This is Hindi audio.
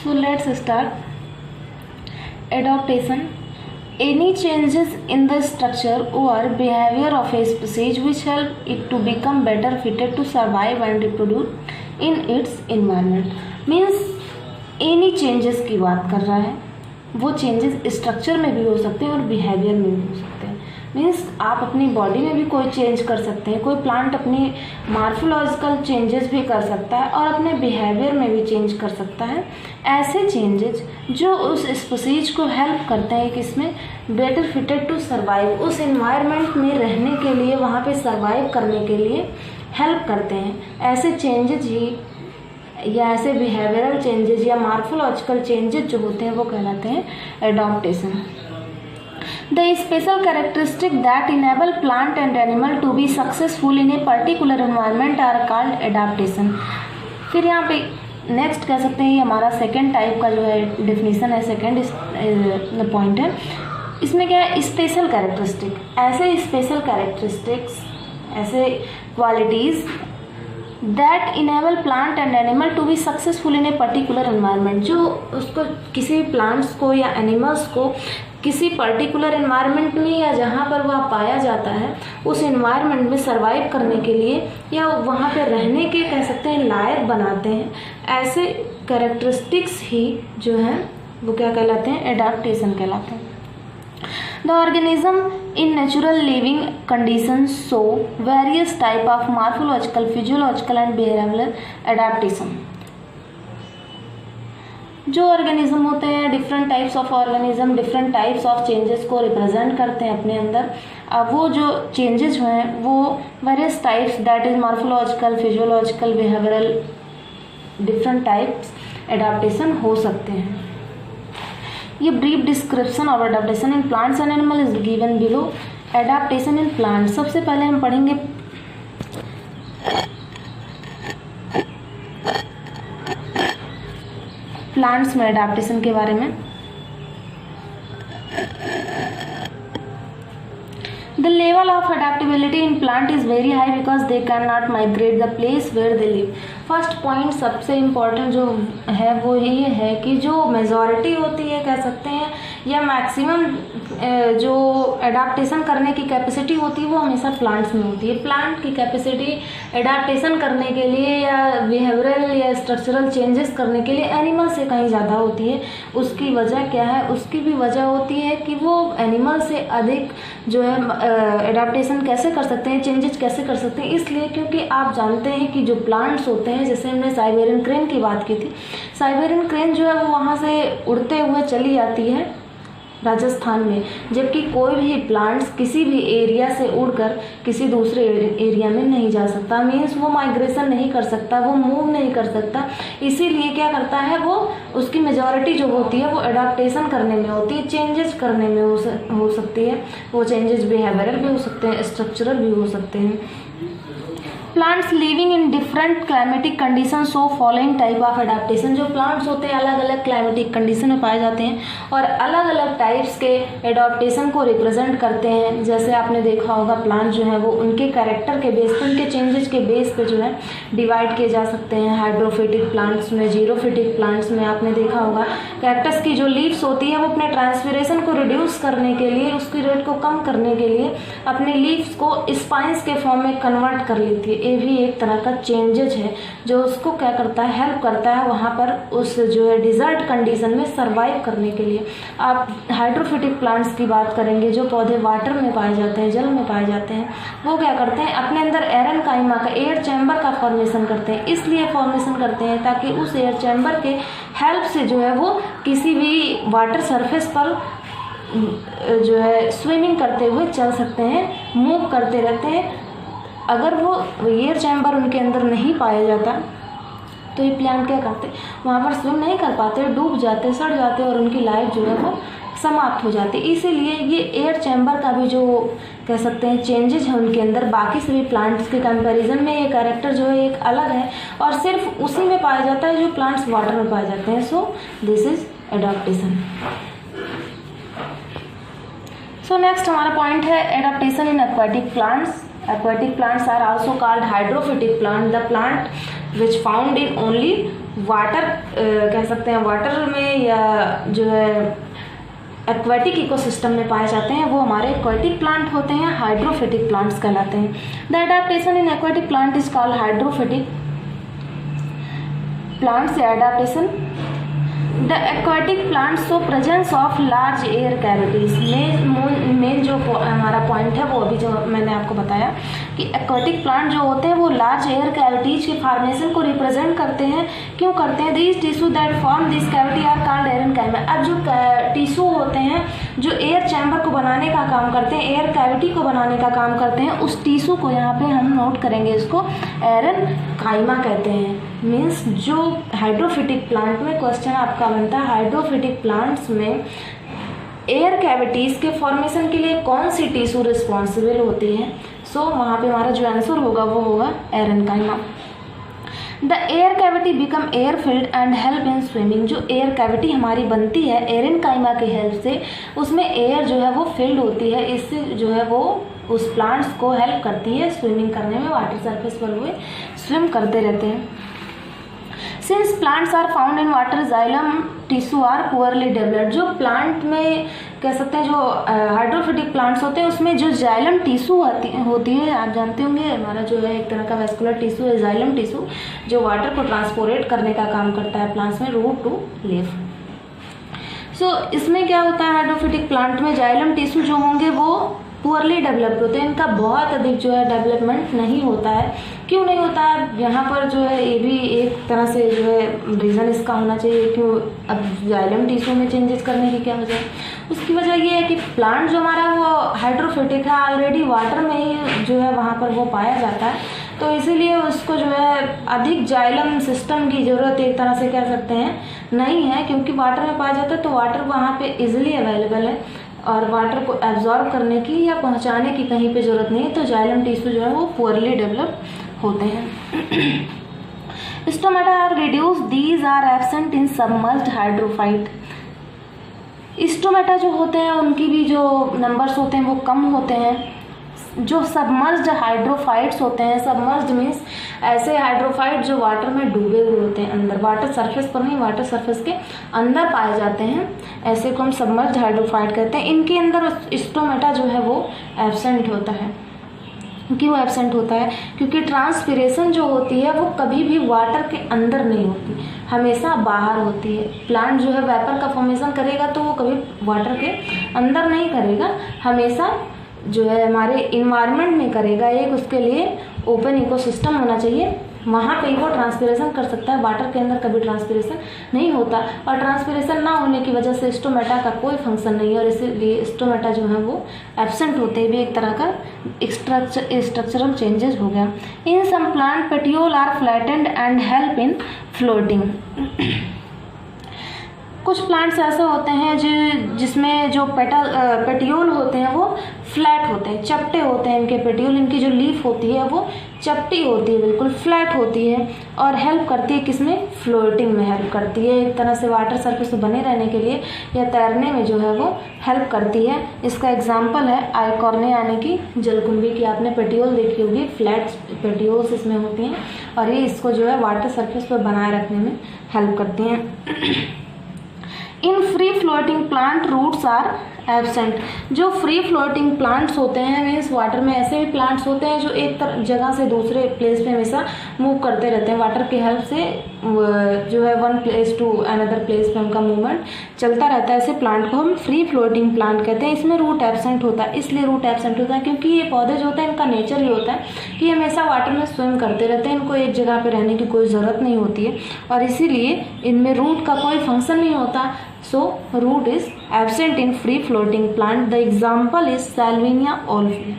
So let's start. Adaptation. Any changes in the structure or behavior of a species which help it to become better fitted to survive and reproduce in its environment. Means any changes की बात कर रहा है. वो चेंजेस स्ट्रक्चर में भी हो सकते हैं और बिहेवियर में भी हो सकते हैं. मीन्स आप अपनी बॉडी में भी कोई चेंज कर सकते हैं. कोई प्लांट अपनी मार्फोलॉजिकल चेंजेस भी कर सकता है और अपने बिहेवियर में भी चेंज कर सकता है. ऐसे चेंजेस जो उस स्पीसीज को हेल्प करते हैं कि इसमें बेटर फिटेड टू सर्वाइव, उस एनवायरनमेंट में रहने के लिए, वहाँ पे सर्वाइव करने के लिए हेल्प करते हैं. ऐसे चेंजेस ही या ऐसे बिहेवियरल चेंजेस या मार्फोलॉजिकल चेंजेस जो होते हैं वो कहलाते हैं adaptation. The special characteristic that enable plant and animal to be successful in a particular environment are called adaptation. फिर यहाँ पे नेक्स्ट कह सकते हैं ये हमारा सेकेंड टाइप का जो है डेफिनेशन है, सेकेंड पॉइंट है. इसमें क्या है, स्पेशल कैरेक्टरिस्टिक. ऐसे स्पेशल कैरेक्टरिस्टिक्स, ऐसे qualities that enable plant and animal to be successful in a particular environment, जो उसको किसी प्लांट्स को या एनिमल्स को किसी पर्टिकुलर एनवायरनमेंट में या जहाँ पर वह पाया जाता है उस एनवायरनमेंट में सर्वाइव करने के लिए या वहाँ पे रहने के कह सकते हैं लायक बनाते हैं. ऐसे कैरेक्टरिस्टिक्स ही जो हैं वो क्या कहलाते हैं, एडाप्टेशन कहलाते हैं. The organism in natural living conditions show various type of morphological, physiological and behavioral adaptation. जो ऑर्गेनिज्म होते हैं, different types of organism different types of changes को रिप्रेजेंट करते हैं अपने अंदर. वो जो चेंजेस हैं वो various types, that is morphological, physiological, behavioural, different types adaptation हो सकते हैं. ये brief description of adaptation in plants and animal is given below. Adaptation in plants, सबसे पहले हम पढ़ेंगे प्लांट्स में एडाप्टेशन के बारे में. The level of adaptability in plant is very high because they cannot migrate the place where they live. First point सबसे इम्पॉर्टेंट जो है वो ये है कि जो मेजॉरिटी होती है कह सकते हैं या मैक्सिमम जो एडाप्टेशन करने की कैपेसिटी होती है वो हमेशा प्लांट्स में होती है. प्लांट की कैपेसिटी एडाप्टेशन करने के लिए या बिहेवियरल या स्ट्रक्चरल चेंजेस करने के लिए एनिमल से कहीं ज़्यादा होती है. उसकी वजह क्या है, उसकी भी वजह होती है कि वो एनिमल से अधिक जो है एडाप्टेशन कैसे कर सकते हैं, चेंजेस कैसे कर सकते हैं. इसलिए क्योंकि आप जानते हैं कि जो प्लांट्स होते हैं, जैसे हमने साइबेरियन क्रेन की बात की थी, साइबेरियन क्रेन जो है वो वहाँ से उड़ते हुए चली जाती है राजस्थान में, जबकि कोई भी प्लांट्स किसी भी एरिया से उड़कर किसी दूसरे एरिया में नहीं जा सकता. मीन्स वो माइग्रेशन नहीं कर सकता, वो मूव नहीं कर सकता. इसीलिए क्या करता है, वो उसकी मेजॉरिटी जो होती है वो एडाप्टेशन करने में होती है, चेंजेस करने में हो सकती है. वो चेंजेस बिहेवियरल भी हो सकते हैं, स्ट्रक्चरल भी हो सकते हैं. Plants living in different climatic condition show following type of adaptation. जो प्लांट्स होते हैं अलग अलग क्लाइमेटिक कंडीशन में पाए जाते हैं और अलग अलग टाइप्स के एडाप्टेशन को रिप्रेजेंट करते हैं. जैसे आपने देखा होगा प्लांट जो है वो उनके कैरेक्टर के बेस पे, उनके चेंजेस के बेस पे जो है डिवाइड किए जा सकते हैं. हाइड्रोफिटिक प्लांट्स में, जीरोफिटिक प्लांट्स में आपने देखा होगा कैक्टस की जो लीव्स होती है वो अपने ट्रांसपिरेशन को रिड्यूस करने के लिए, उसकी रेट को कम करने के लिए अपने लीव्स को स्पाइंस के फॉर्म में कन्वर्ट कर लेती है. ये भी एक तरह का चेंजेज है जो उसको क्या करता है, हेल्प करता है वहाँ पर उस जो है डिजर्ट कंडीशन में सरवाइव करने के लिए. आप हाइड्रोफिटिक प्लांट्स की बात करेंगे जो पौधे वाटर में पाए जाते हैं, जल में पाए जाते हैं, वो क्या करते हैं, अपने अंदर एरेनकाइमा का एयर चैम्बर का फॉर्मेशन करते हैं. इसलिए फॉर्मेशन करते हैं ताकि उस एयर चैम्बर के हेल्प से जो है वो किसी भी वाटर सरफेस पर जो है स्विमिंग करते हुए चल सकते हैं, मूव करते रहते हैं. अगर वो एयर चैम्बर उनके अंदर नहीं पाया जाता तो ये प्लांट क्या करते, वहाँ पर स्विम नहीं कर पाते, डूब जाते, सड़ जाते और उनकी लाइफ जो है वो समाप्त हो जाती. इसीलिए ये एयर चैम्बर का भी जो कह सकते हैं चेंजेस है उनके अंदर बाकी सभी प्लांट्स के कंपैरिजन में ये कैरेक्टर जो है एक अलग है और सिर्फ उसी में पाया जाता है जो प्लांट्स वाटर में पाए जाते हैं. So this is adaptation. So next हमारा पॉइंट है adaptation in aquatic plants. Aquatic plants are also called hydrophytic plant, the plant which found in only water कह सकते हैं वाटर में या जो है एक्वेटिक इकोसिस्टम में पाए जाते हैं वो हमारे एक्वेटिक प्लांट होते हैं, हाइड्रोफिटिक प्लांट्स कहलाते हैं। The adaptation in aquatic plant is called hydrophytic plants या adaptation. The aquatic plants show presence of large air cavities. Main जो हमारा पॉइंट है वो अभी जो मैंने आपको बताया कि एक्वेटिक प्लांट जो होते हैं वो लार्ज एयर कैविटीज के फॉर्मेशन को रिप्रेजेंट करते हैं। क्यों करते हैं? These tissue that form this cavity are called aerenchyma. अब जो टिश्यू होते हैं जो एयर चैम्बर को बनाने का काम करते हैं, एयर कैविटी को बनाने का काम करते हैं, उस टिश्यू को यहाँ पे हम नोट करेंगे, इसको एरेनकाइमा कहते हैं। मीन्स जो हाइड्रोफिटिक प्लांट में क्वेश्चन आपका बनता है, हाइड्रोफिटिक प्लांट्स में एयर कैविटीज के फॉर्मेशन के लिए कौन सी टिश्यू रिस्पॉन्सिबल होती है? सो वहाँ पे हमारा जो आंसर होगा वो होगा aerenchyma. The air cavity become air filled and help in swimming. जो एयर कैविटी हमारी बनती है एरेनकाइमा की हेल्प से, उसमें एयर जो है वो फिल्ड होती है, इससे जो है वो उस प्लांट्स को हेल्प करती है स्विमिंग करने में, वाटर सरफेस पर हुए स्विम करते रहते हैं। Since plants are found in water, xylem tissue are poorly developed. जो प्लांट में कह सकते हैं जो हाइड्रोफिटिक प्लांट्स होते हैं उसमें जो जाइलम टिश्यू होती है, आप जानते होंगे हमारा जो है एक तरह का वेस्कुलर टिश्यू है जाइलम टिश्यू, जो वाटर को ट्रांसपोर्ट करने का काम करता है प्लांट्स में, रूट टू लीफ। सो इसमें क्या होता है, हाइड्रोफिटिक प्लांट में जाइलम टिश्यू जो होंगे वो पुअरली डेवलप्ड होते हैं, इनका बहुत अधिक जो है डेवलपमेंट नहीं होता है। क्यों नहीं होता है? यहाँ पर जो है ये भी एक तरह से जो है रीज़न इसका होना चाहिए क्यों अब जाइलम टिश्यू में चेंजेस करने की क्या वजह है? उसकी वजह ये है कि प्लांट जो हमारा वो हाइड्रोफिटिक है, ऑलरेडी वाटर में ही जो है वहाँ पर वो पाया जाता है, तो इसीलिए उसको जो है अधिक जाइलम सिस्टम की ज़रूरत एक तरह से कह सकते हैं नहीं है, क्योंकि वाटर में पाया जाता है तो वाटर वहाँ पे इजीली अवेलेबल है और वाटर को एब्जॉर्ब करने की या पहुँचाने की कहीं पे ज़रूरत नहीं है, तो जाइलम टिश्यू जो है वो पुअरली डेवलप होते हैं। Stomata are reduce, these are absent in submerged hydrophyte. Stomata जो होते हैं उनकी भी जो नंबर्स होते हैं वो कम होते हैं। जो सबमर्ज्ड हाइड्रोफाइट्स होते हैं, सबमर्ज्ड मीन्स ऐसे हाइड्रोफाइट जो वाटर में डूबे हुए होते हैं, अंदर वाटर सरफेस पर नहीं, वाटर सरफेस के अंदर पाए जाते हैं, ऐसे को हम सबमर्ज्ड हाइड्रोफाइट कहते हैं। इनके अंदर स्टोमेटा जो है वो एब्सेंट होता है। क्यों एब्सेंट होता है? क्योंकि ट्रांसपिरेशन जो होती है वो कभी भी वाटर के अंदर नहीं होती, हमेशा बाहर होती है। प्लांट जो है वेपर का फॉर्मेशन करेगा तो वो कभी वाटर के अंदर नहीं करेगा, हमेशा जो है हमारे इन्वायरमेंट में करेगा। एक उसके लिए ओपन इकोसिस्टम होना चाहिए, वहाँ पे वो ट्रांसपिरेशन कर सकता है, वाटर के अंदर कभी ट्रांसपिरेशन नहीं होता। और ट्रांसपिरेशन ना होने की वजह से स्टोमेटा का कोई फंक्शन नहीं है और इसीलिए स्टोमेटा जो है वो एब्सेंट होते हुए एक तरह का स्ट्रक्चरल चेंजेस हो गया। In some plant petiole are flattened and help in floating. कुछ प्लांट्स ऐसे होते हैं जिसमें जो पेटियोल होते हैं वो फ्लैट होते हैं, चपटे होते हैं इनके पेटियोल, इनकी जो लीफ होती है वो चपटी होती है, बिल्कुल फ्लैट होती है और हेल्प करती है किसमें? फ्लोटिंग में हेल्प करती है, एक तरह से वाटर सरफेस में बने रहने के लिए या तैरने में जो है वो हेल्प करती है। इसका एग्जाम्पल है आइकॉर्ने यानी कि जलकुंभी की, आपने पेटियोल देखी होगी, फ्लैट पेटियोल्स इसमें होती हैं और ये इसको जो है वाटर सरफेस पर बनाए रखने में हेल्प करती हैं। In free floating plant roots are absent. जो फ्री फ्लोटिंग प्लांट्स होते हैं मीन्स वाटर में ऐसे भी प्लांट्स होते हैं जो एक जगह से दूसरे प्लेस पे हमेशा मूव करते रहते हैं, वाटर की हेल्प से जो है one place to another place पे उनका मूवमेंट चलता रहता है। ऐसे प्लांट को हम फ्री फ्लोटिंग प्लांट कहते हैं। इसमें रूट एब्सेंट होता है, इसलिए रूट एब्सेंट होता है क्योंकि ये पौधे जो होते हैं इनका नेचर ही होता है कि हमेशा वाटर में स्विम करते रहते हैं, इनको एक जगह पर रहने की कोई ज़रूरत नहीं होती है और इसीलिए इनमें रूट का कोई फंक्शन नहीं होता। So root is absent in free floating plant. The example is Salvinia olivia.